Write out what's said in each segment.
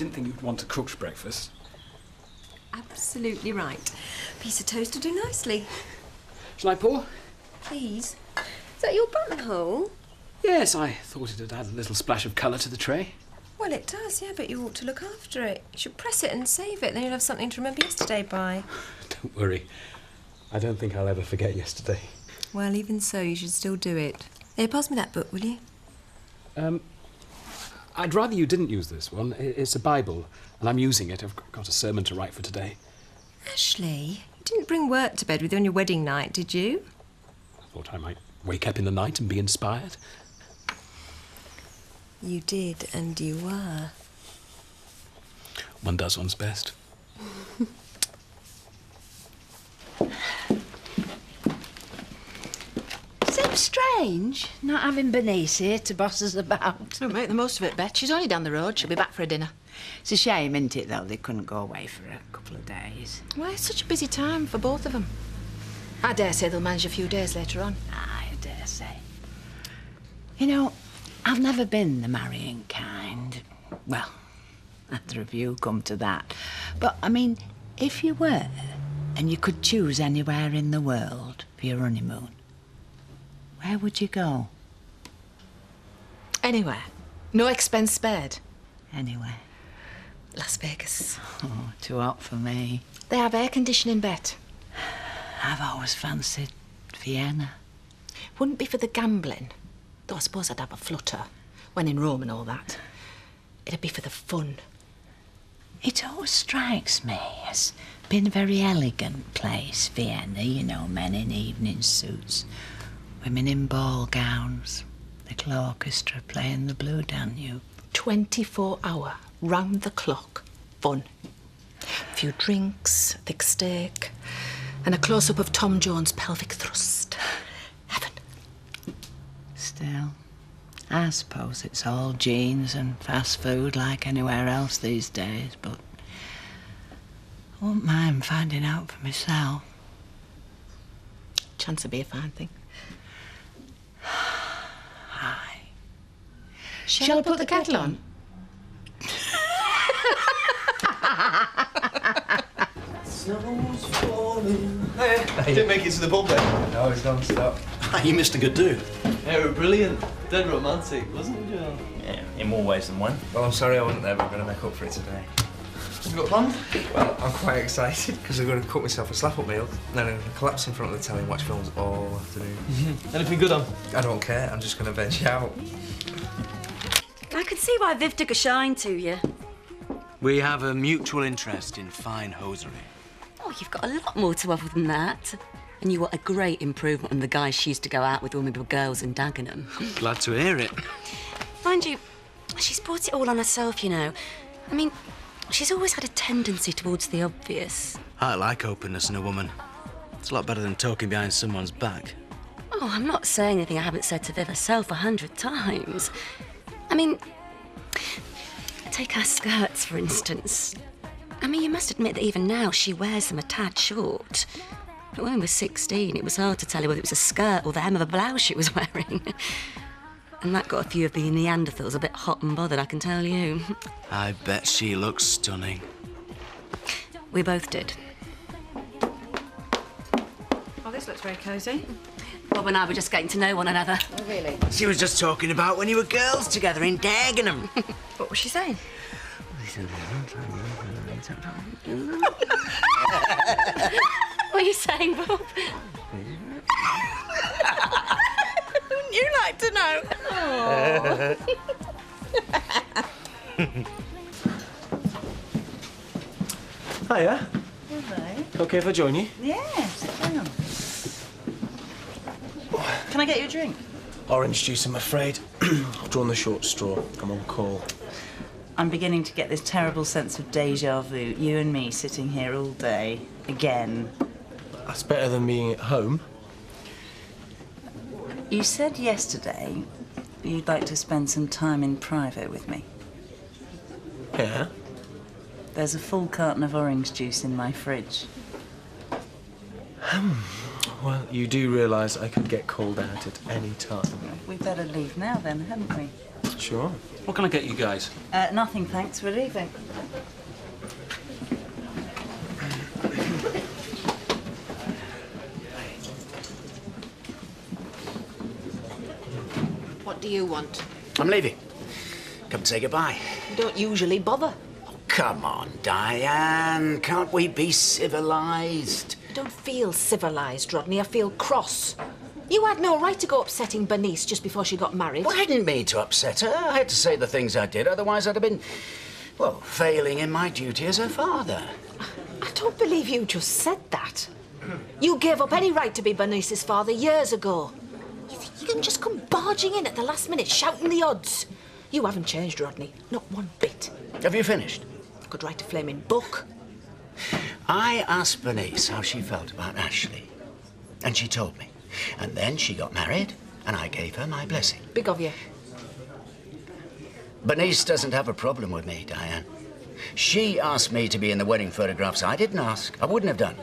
didn't think you'd want a cooked breakfast. Absolutely right. Piece of toast to do nicely. Shall I pour? Please. Is that your buttonhole? Yes, I thought it'd add a little splash of colour to the tray. Well, it does, yeah, but you ought to look after it. You should press it and save it, then you'll have something to remember yesterday by. Don't worry. I don't think I'll ever forget yesterday. Well, even so, you should still do it. Here, pass me that book, will you? I'd rather you didn't use this one. It's a Bible, and I'm using it. I've got a sermon to write for today. Ashley, you didn't bring work to bed with you on your wedding night, did you? I thought I might wake up in the night and be inspired. You did, and you were. One does one's best. Seems strange not having Bernice here to boss us about. Oh, make the most of it, Bet. She's only down the road. She'll be back for a dinner. It's a shame, isn't it, though, they couldn't go away for a couple of days. Well, it's such a busy time for both of them. I dare say they'll manage a few days later on. I dare say. You know, I've never been the marrying kind. Well, after a few come to that. But, I mean, if you were, and you could choose anywhere in the world for your honeymoon, where would you go? Anywhere. No expense spared. Anywhere. Las Vegas. Oh, too hot for me. They have air conditioning, Bet. I've always fancied Vienna. Wouldn't be for the gambling. Though I suppose I'd have a flutter. When in Rome and all that. It'd be for the fun. It always strikes me as being a very elegant place, Vienna, you know, men in evening suits, women in ball gowns, little orchestra playing the Blue Danube. 24-hour, round-the-clock fun. A few drinks, a thick steak, and a close-up of Tom Jones' pelvic thrust. Heaven. Still, I suppose it's all jeans and fast food like anywhere else these days, but I wouldn't mind finding out for myself. Chance would be a fine thing. Aye. Shall I put the kettle on? Snow's falling. Hey, didn't make it to the pub then? No, it's non-stop. You missed a good do. Yeah, we were brilliant. Dead romantic, wasn't it, Joe? Yeah, in more ways than one. Well, I'm sorry I wasn't there, but I'm going to make up for it today. Have you got plans? Well, I'm quite excited because I'm going to cook myself a slap-up meal, and then I'm going to collapse in front of the telly and watch films all afternoon. Anything good on? I don't care. I'm just going to veg out. I can see why Viv took a shine to you. We have a mutual interest in fine hosiery. Oh, you've got a lot more to offer than that. And you were a great improvement on the guys she used to go out with when we were girls in Dagenham. Glad to hear it. Mind you, she's brought it all on herself, you know. I mean, she's always had a tendency towards the obvious. I like openness in a woman. It's a lot better than talking behind someone's back. Oh, I'm not saying anything I haven't said to Viv herself 100 times. I mean, take her skirts, for instance. I mean, you must admit that even now she wears them a tad short. But when we were 16, it was hard to tell her whether it was a skirt or the hem of a blouse she was wearing. And that got a few of the Neanderthals a bit hot and bothered, I can tell you. I bet she looks stunning. We both did. Oh, this looks very cosy. Bob and I were just getting to know one another. Oh, really? She was just talking about when you were girls together in Dagenham. What was she saying? What are you saying, Bob? Wouldn't you like to know? Hiya. Hello. Okay if I join you? Yeah, sit down. Can I get you a drink? Orange juice, I'm afraid. I've drawn the short straw. I'm on call. I'm beginning to get this terrible sense of deja vu. You and me sitting here all day, again. That's better than being at home. You said yesterday you'd like to spend some time in private with me. Yeah? There's a full carton of orange juice in my fridge. Well, you do realise I could get called out at any time. We better leave now then, hadn't we? Sure. What can I get you guys? Nothing, thanks. We're leaving. What do you want? I'm leaving. Come say goodbye. You don't usually bother. Come on, Diane. Can't we be civilised? I don't feel civilised, Rodney. I feel cross. You had no right to go upsetting Bernice just before she got married. Well, I didn't mean to upset her. I had to say the things I did, otherwise I'd have been, well, failing in my duty as her father. I don't believe you just said that. You gave up any right to be Bernice's father years ago. You think you can just come barging in at the last minute, shouting the odds? You haven't changed, Rodney. Not one bit. Have you finished? I could write a flaming book. I asked Bernice how she felt about Ashley, and she told me. And then she got married, and I gave her my blessing. Big of you. Bernice doesn't have a problem with me, Diane. She asked me to be in the wedding photographs. I didn't ask. I wouldn't have done.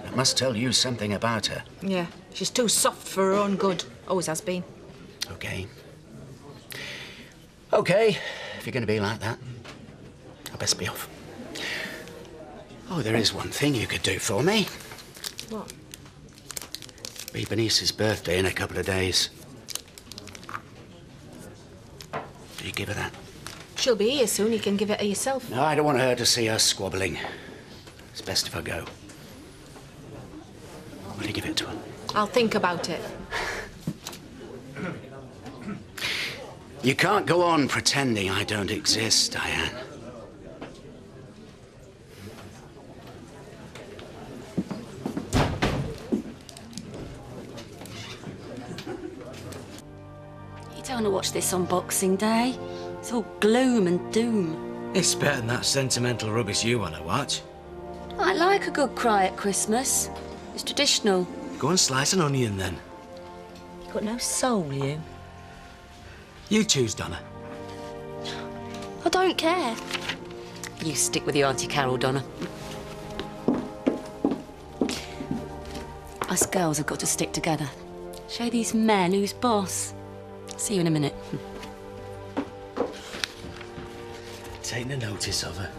That must tell you something about her. Yeah, she's too soft for her own good. Always has been. Okay. Okay, if you're going to be like that, I best be off. Oh, there is one thing you could do for me. What? Be Bernice's birthday in a couple of days. Do you give her that? She'll be here soon. You can give it her yourself. No, I don't want her to see us squabbling. It's best if I go. Will you give it to her? I'll think about it. You can't go on pretending I don't exist, Diane. You don't want to watch this on Boxing Day. It's all gloom and doom. It's better than that sentimental rubbish you want to watch. I like a good cry at Christmas. It's traditional. Go and slice an onion, then. You've got no soul, you. You choose, Donna. I don't care. You stick with your Auntie Carol, Donna. Us girls have got to stick together. Show these men who's boss. See you in a minute. Take no notice of her.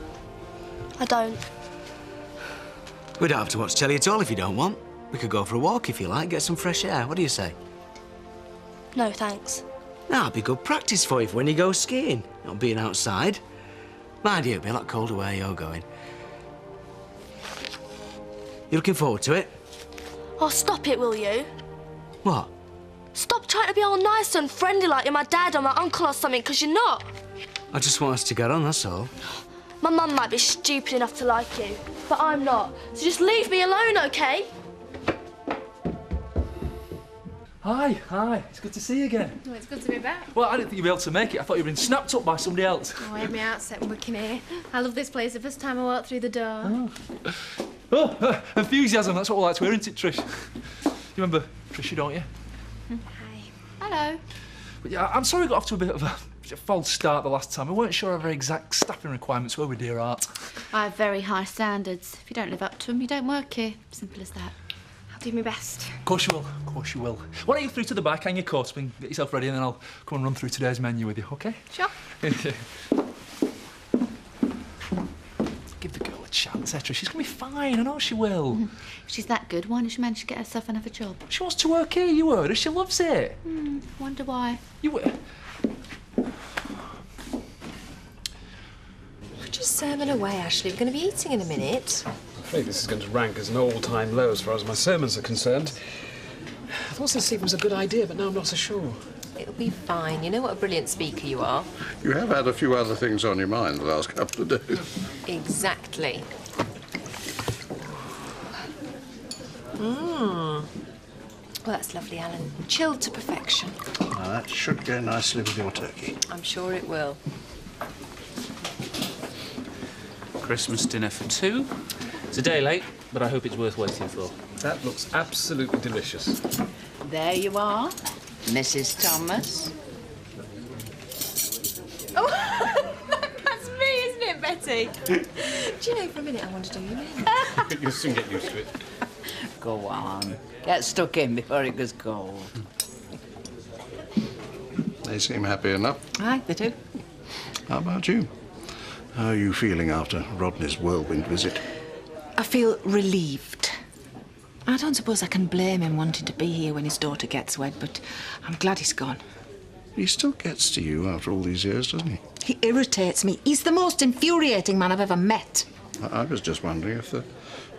I don't. We don't have to watch telly at all if you don't want. We could go for a walk if you like, get some fresh air. What do you say? No, thanks. That'll be good practice for you for when you go skiing, not being outside. Mind you, it'll be a lot colder where you're going. You looking forward to it? Oh, stop it, will you? What? Stop trying to be all nice and friendly like you're my dad or my uncle or something, because you're not. I just want us to get on, that's all. My mum might be stupid enough to like you, but I'm not. So just leave me alone, OK? Hi. It's good to see you again. Oh, it's good to be back. Well, I didn't think you'd be able to make it. I thought you'd been snapped up by somebody else. Oh, I had my outset working here. I love this place the first time I walked through the door. Oh, enthusiasm, that's what we like to hear, isn't it, Trish? You remember Trisha, don't you? Hi. Hello. But yeah, I'm sorry we got off to a bit of a false start the last time. We weren't sure of our exact staffing requirements, were we, dear Art? I have very high standards. If you don't live up to them, you don't work here. Simple as that. I'll do my best. Of course you will. Why don't you through to the back, hang your coat up and get yourself ready, and then I'll come and run through today's menu with you, OK? Sure. Give the girl a chance, Etra. She's going to be fine. I know she will. If she's that good, why didn't she manage to get herself another job? She wants to work here, you heard her. She loves it. Wonder why. Just sermon away, Ashley. We're going to be eating in a minute. I'm afraid this is going to rank as an all-time low as far as my sermons are concerned. I thought this evening was a good idea, but now I'm not so sure. It'll be fine. You know what a brilliant speaker you are. You have had a few other things on your mind the last couple of days. Exactly. Well, that's lovely, Alan. Chilled to perfection. Now, that should go nicely with your turkey. I'm sure it will. Christmas dinner for two. It's a day late, but I hope it's worth waiting for. That looks absolutely delicious. There you are, Mrs. Thomas. Oh, that's me, isn't it, Betty? Do you know, for a minute I want to do your name. You'll soon get used to it. Go on. Get stuck in before it goes cold. They seem happy enough. Aye, they do. How about you? How are you feeling after Rodney's whirlwind visit? I feel relieved. I don't suppose I can blame him wanting to be here when his daughter gets wed, but I'm glad he's gone. He still gets to you after all these years, doesn't he? He irritates me. He's the most infuriating man I've ever met. I was just wondering if there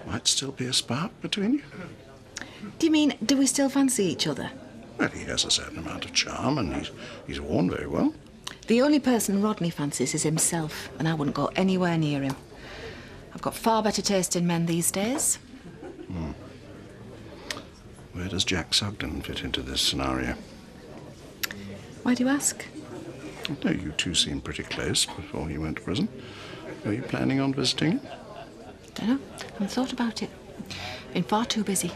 might still be a spark between you. Do you mean, do we still fancy each other? Well, he has a certain amount of charm and he's worn very well. The only person Rodney fancies is himself, and I wouldn't go anywhere near him. I've got far better taste in men these days. Where does Jack Sugden fit into this scenario? Why do you ask? No, you two seemed pretty close before he went to prison. Are you planning on visiting him? Don't know. Haven't thought about it. Been far too busy.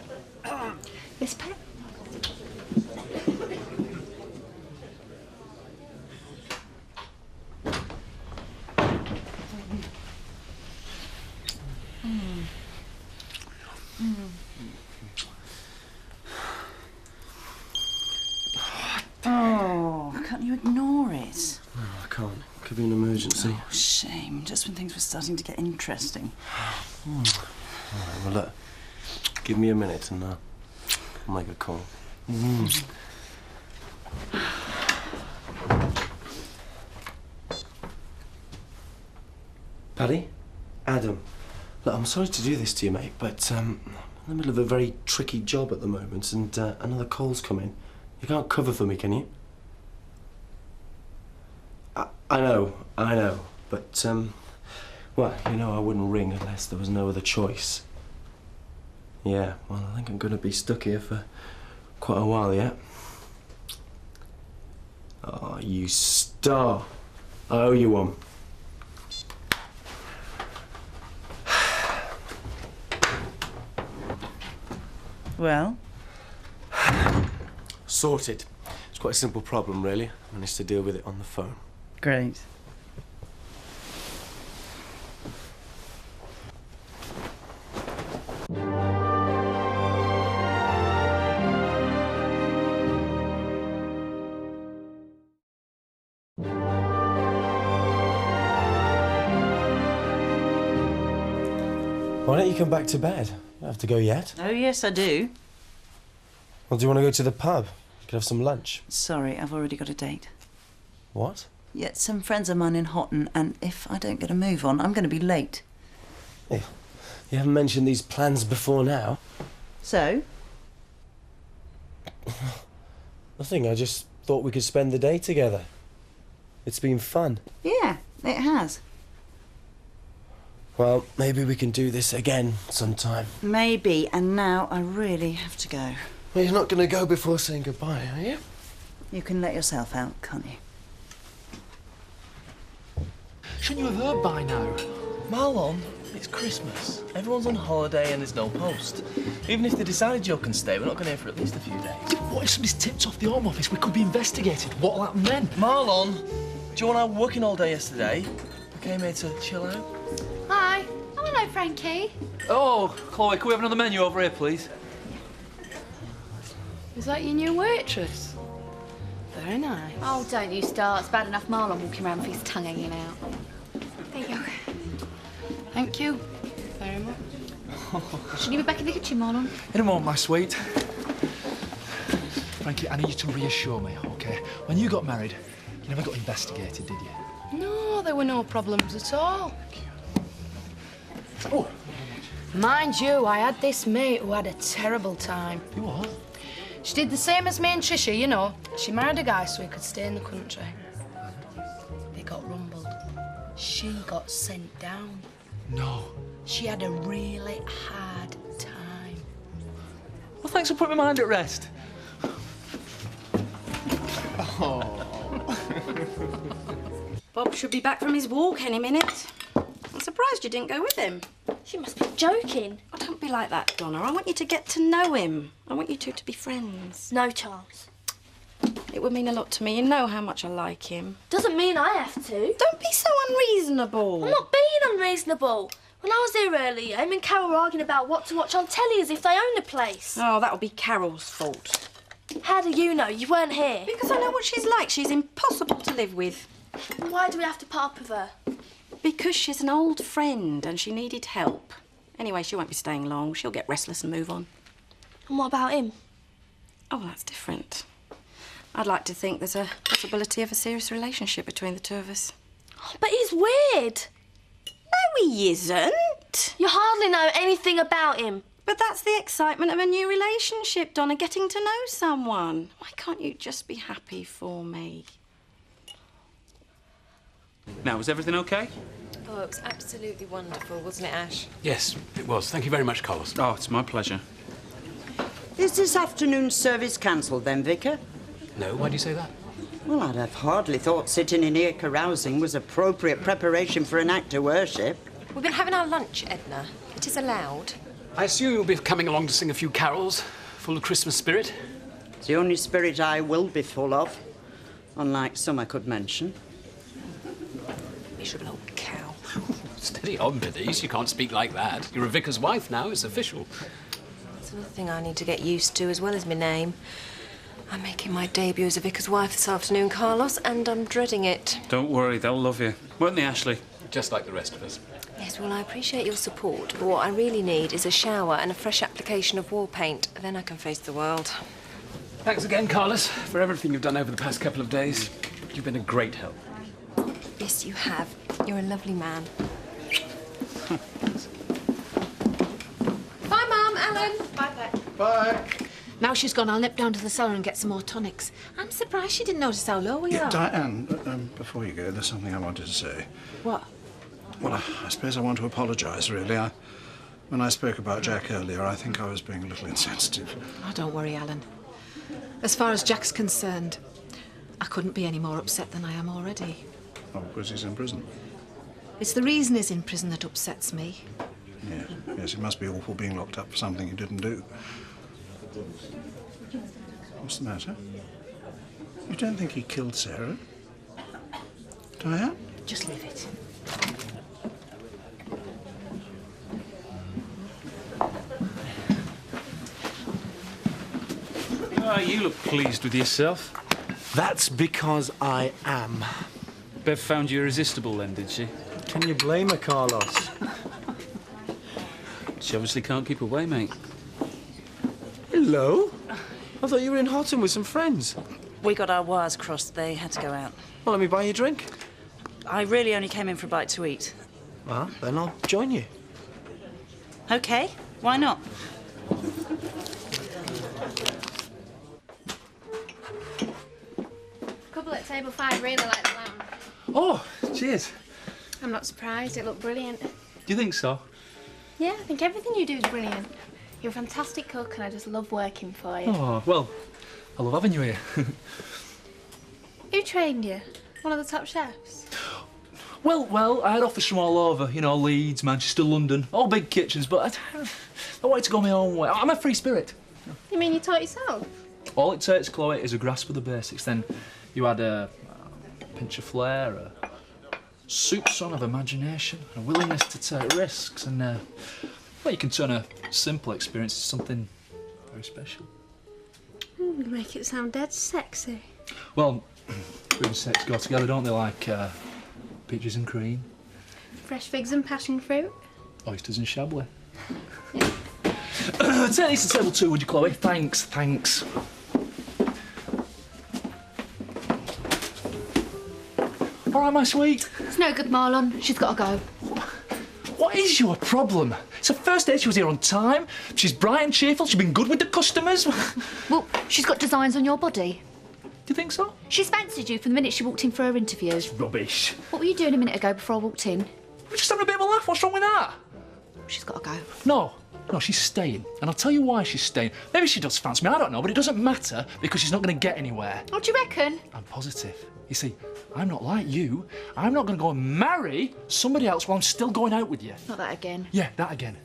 This pen. Oh, can't you ignore it? No, I can't. Could be an emergency. Oh, shame. Just when things were starting to get interesting. All right, well, look. Give me a minute and I'll make a call. Paddy? Adam? Look, I'm sorry to do this to you, mate, but I'm in the middle of a very tricky job at the moment and another call's coming. You can't cover for me, can you? I know, but, well, you know I wouldn't ring unless there was no other choice. Yeah, well, I think I'm going to be stuck here for quite a while yet. Oh, you star. I owe you one. Well? Sorted. It's quite a simple problem, really. I managed to deal with it on the phone. Great. Why don't you come back to bed? You don't have to go yet. Oh, yes, I do. Well, do you want to go to the pub? We could have some lunch. Sorry, I've already got a date. What? Yeah, some friends of mine in Houghton, and if I don't get a move on, I'm going to be late. Yeah. You haven't mentioned these plans before now. So? Nothing, I just thought we could spend the day together. It's been fun. Yeah, it has. Well, maybe we can do this again sometime. Maybe, and now I really have to go. Well, you're not going to go before saying goodbye, are you? You can let yourself out, can't you? Shouldn't you have heard by now? Marlon, it's Christmas. Everyone's on holiday and there's no post. Even if they decided you can stay, we're not going to hear for at least a few days. What if somebody's tipped off the Home Office? We could be investigated. What'll happen then? Marlon, do you want out working all day yesterday? I came here to chill out. Hi. Oh, hello, Frankie. Oh, Chloe, can we have another menu over here, please? Is that your new waitress? Very nice. Oh, don't you start. It's bad enough Marlon walking around with his tongue hanging out. There you go. Thank you very much. Should you be back in the kitchen, Marlon? In a moment, my sweet. Frankie, I need you to reassure me, OK? When you got married, you never got investigated, did you? No, there were no problems at all. Oh, mind you, I had this mate who had a terrible time. You what? She did the same as me and Trisha, you know. She married a guy so he could stay in the country. They got rumbled. She got sent down. No. She had a really hard time. Well, thanks for putting my mind at rest. Bob should be back from his walk any minute. I'm surprised you didn't go with him. She must be joking. Oh, don't be like that, Donna. I want you to get to know him. I want you two to be friends. No chance. It would mean a lot to me. You know how much I like him. Doesn't mean I have to. Don't be so unreasonable. I'm not being unreasonable. When I was here earlier, him and Carol were arguing about what to watch on telly as if they owned the place. Oh, that'll be Carol's fault. How do you know? You weren't here. Because I know what she's like. She's impossible to live with. Why do we have to put up with her? Because she's an old friend and she needed help. Anyway, she won't be staying long. She'll get restless and move on. And what about him? Oh, well, that's different. I'd like to think there's a possibility of a serious relationship between the two of us. But he's weird. No, he isn't. You hardly know anything about him. But that's the excitement of a new relationship, Donna, getting to know someone. Why can't you just be happy for me? Now, was everything okay? Oh, it was absolutely wonderful, wasn't it, Ash? Yes, it was. Thank you very much, Carlos. Oh, it's my pleasure. Is this afternoon's service cancelled then, Vicar? No, why do you say that? Well, I'd have hardly thought sitting in here carousing was appropriate preparation for an act of worship. We've been having our lunch, Edna. It is allowed. I assume you'll be coming along to sing a few carols, full of Christmas spirit? It's the only spirit I will be full of, unlike some I could mention. Miserable old cow. Steady on, Biddies. You can't speak like that. You're a vicar's wife now. It's official. It's another thing I need to get used to, as well as my name. I'm making my debut as a vicar's wife this afternoon, Carlos, and I'm dreading it. Don't worry, they'll love you. Weren't they, Ashley? Just like the rest of us. Yes, well, I appreciate your support, but what I really need is a shower and a fresh application of wall paint. Then I can face the world. Thanks again, Carlos, for everything you've done over the past couple of days. You've been a great help. Yes, you have. You're a lovely man. Bye, Mum. Alan. Bye, Pet. Bye. Now she's gone, I'll nip down to the cellar and get some more tonics. I'm surprised she didn't notice how low we are. Diane, before you go, there's something I wanted to say. What? Well, I suppose I want to apologise, really. When I spoke about Jack earlier, I think I was being a little insensitive. Oh, don't worry, Alan. As far as Jack's concerned, I couldn't be any more upset than I am already. Oh, because he's in prison. It's the reason he's in prison that upsets me. Yes, it must be awful being locked up for something you didn't do. What's the matter? You don't think he killed Sarah? Diane? Just leave it. Ah, you look pleased with yourself. That's because I am. Bev found you irresistible then, did she? Can you blame her, Carlos? She obviously can't keep away, mate. Hello? I thought you were in Houghton with some friends. We got our wires crossed. They had to go out. Well, let me buy you a drink. I really only came in for a bite to eat. Well, then I'll join you. OK, why not? Couple at table 5 really like the lamb. Oh, cheers. I'm not surprised. It looked brilliant. Do you think so? Yeah, I think everything you do is brilliant. You're a fantastic cook, and I just love working for you. Oh, well, I love having you here. Who trained you? One of the top chefs? Well, I had offers from all over. You know, Leeds, Manchester, London, all big kitchens, but I wanted to go my own way. I'm a free spirit. You mean you taught yourself? All it takes, Chloe, is a grasp of the basics. Then you add a pinch of flair, a soupçon of imagination, a willingness to take risks, and well, you can turn a simple experience into something very special. You make it sound dead sexy. Well, food and sex go together, don't they? Like peaches and cream, Fresh figs and passion fruit. oysters and chablis. Take these to table 2, would you, Chloe? Thanks. All right, my sweet. It's no good, Marlon. She's got to go. What is your problem? It's her first day. She was here on time. She's bright and cheerful. She's been good with the customers. Well, she's got designs on your body. Do you think so? She's fancied you from the minute she walked in for her interview. It's rubbish. What were you doing a minute ago before I walked in? We're just having a bit of a laugh. What's wrong with that? She's got to go. No, she's staying. And I'll tell you why she's staying. Maybe she does fancy me, I don't know, but it doesn't matter because she's not going to get anywhere. What do you reckon? I'm positive. You see, I'm not like you. I'm not going to go and marry somebody else while I'm still going out with you. Not that again. Yeah, that again.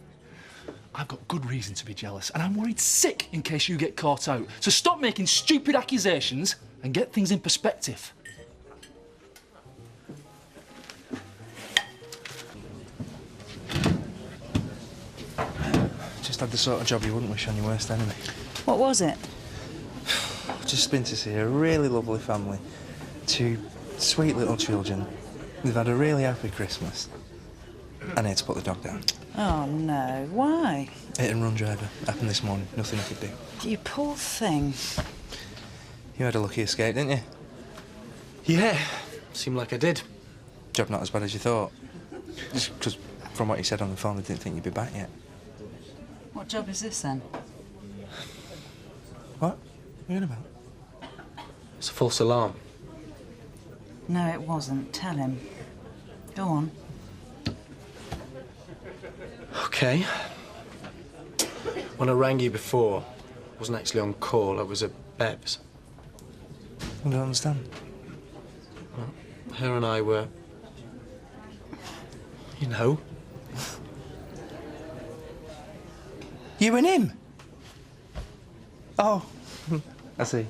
I've got good reason to be jealous, and I'm worried sick in case you get caught out. So stop making stupid accusations and get things in perspective. Just had the sort of job you wouldn't wish on your worst enemy. What was it? just been to see a really lovely family. 2 sweet little children. They've had a really happy Christmas. I need to put the dog down. Oh, no. Why? Hit and run driver. Happened this morning. Nothing I could do. You poor thing. You had a lucky escape, didn't you? Yeah, seemed like I did. Job not as bad as you thought. Just because from what you said on the phone, I didn't think you'd be back yet. What job is this, then? What? What are you on about? It's a false alarm. No, it wasn't. Tell him. Go on. OK. When I rang you before, I wasn't actually on call. I was at Bev's. I don't understand. Well, her and I were... You know. You and him? Oh, I see.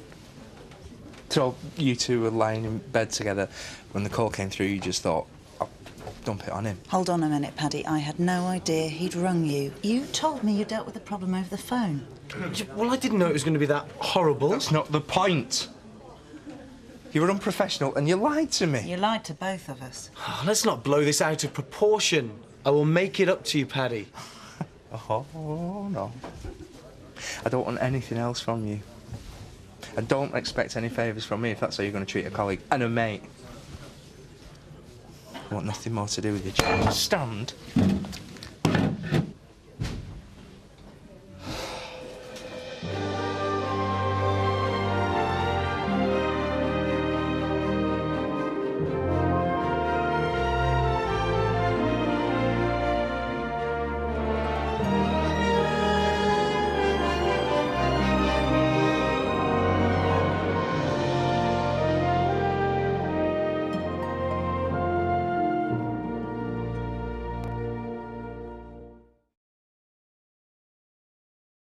So you two were lying in bed together. When the call came through, you just thought, oh, dump it on him. Hold on a minute, Paddy. I had no idea he'd rung you. You told me you dealt with the problem over the phone. Well, I didn't know it was going to be that horrible. That's not the point. You were unprofessional and you lied to me. You lied to both of us. Oh, let's not blow this out of proportion. I will make it up to you, Paddy. Oh, no. I don't want anything else from you. And don't expect any favours from me if that's how you're going to treat a colleague and a mate. I want nothing more to do with you. Stand